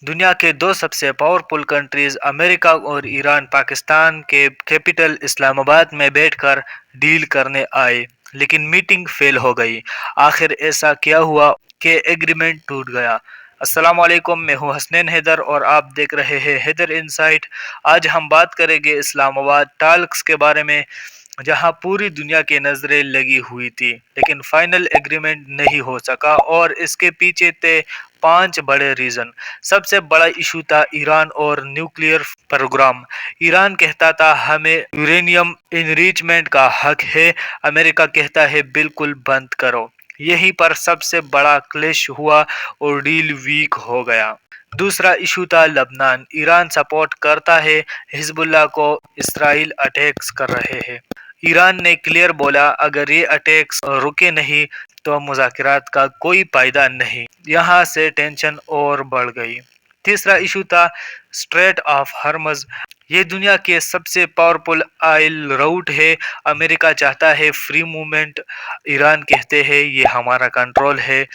दुनिया के दो सबसे पावरफुल कंट्रीज अमेरिका और ईरान पाकिस्तान के कैपिटल इस्लामाबाद में बैठकर डील करने आए, लेकिन मीटिंग फेल हो गई। आखिर ऐसा क्या हुआ कि एग्रीमेंट टूट गया? अस्सलाम वालेकुम, मैं हूं हसनैन हैदर और आप देख रहे हैं हैदर इनसाइट। आज हम बात करेंगे इस्लामाबाद टॉक्स के बारे में, जहां पूरी दुनिया की नजरें लगी हुई थी, लेकिन फाइनल एग्रीमेंट नहीं हो सका और इसके पीछे थे 5 बड़े रीजन। सबसे बड़ा इशू था ईरान और न्यूक्लियर प्रोग्राम। ईरान कहता था हमें यूरेनियम इनरिचमेंट का हक है, अमेरिका कहता है बिल्कुल बंद करो। यहीं पर सबसे बड़ा क्लैश हुआ और डील वीक हो गया। दूसरा इशू था लबनान। ईरान सपोर्ट करता है हिजबुल्लाह को, इसराइल अटैक्स कर रहे हैं। ईरान ने क्लियर बोला अगर ये अटैक्स रुके नहीं तो मुज़ाकरात का कोई फायदा नहीं। यहाँ से टेंशन और बढ़ गई। तीसरा इशू था स्ट्रेट ऑफ हॉर्मज़। ये दुनिया के सबसे पावरफुल ऑयल रूट है, अमेरिका चाहता है फ्री मूवमेंट, ईरान कहते हैं ये हमारा कंट्रोल है।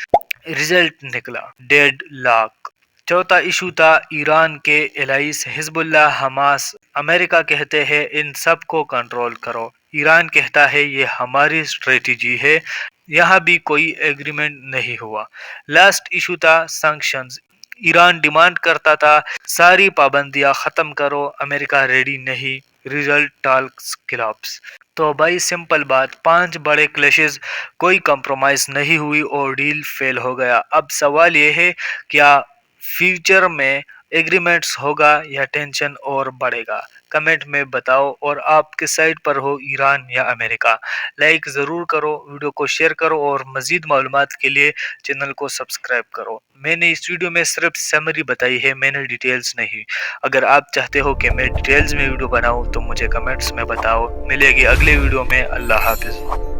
रिजल्ट निकला डेड लॉक। चौथा इशू था ईरान के एलाइस हिजबुल्लाह हमास। अमेरिका कहते हैं इन सब को कंट्रोल करो, ईरान कहता है ये हमारी स्ट्रेटजी है। यहाँ भी कोई एग्रीमेंट नहीं हुआ। लास्ट इशू था सैंक्शंस। ईरान डिमांड करता था सारी पाबंदियां खत्म करो, अमेरिका रेडी नहीं। Result talks clubs. तो भाई सिंपल बात, 5 बड़े क्लैशेस, कोई कंप्रोमाइज नहीं हुई और डील फेल हो गया। अब सवाल ये है क्या फ्यूचर में एग्रीमेंट्स होगा या टेंशन और बढ़ेगा? कमेंट में बताओ। और आप किस साइड पर हो, ईरान या अमेरिका? लाइक ज़रूर करो, वीडियो को शेयर करो और मज़ीद मालूमात के लिए चैनल को सब्सक्राइब करो। मैंने इस वीडियो में सिर्फ समरी बताई है, मैंने डिटेल्स नहीं। अगर आप चाहते हो कि मैं डिटेल्स में वीडियो बनाऊं तो मुझे कमेंट्स में बताओ। मिलेगी अगले वीडियो में। अल्लाह हाफिज़।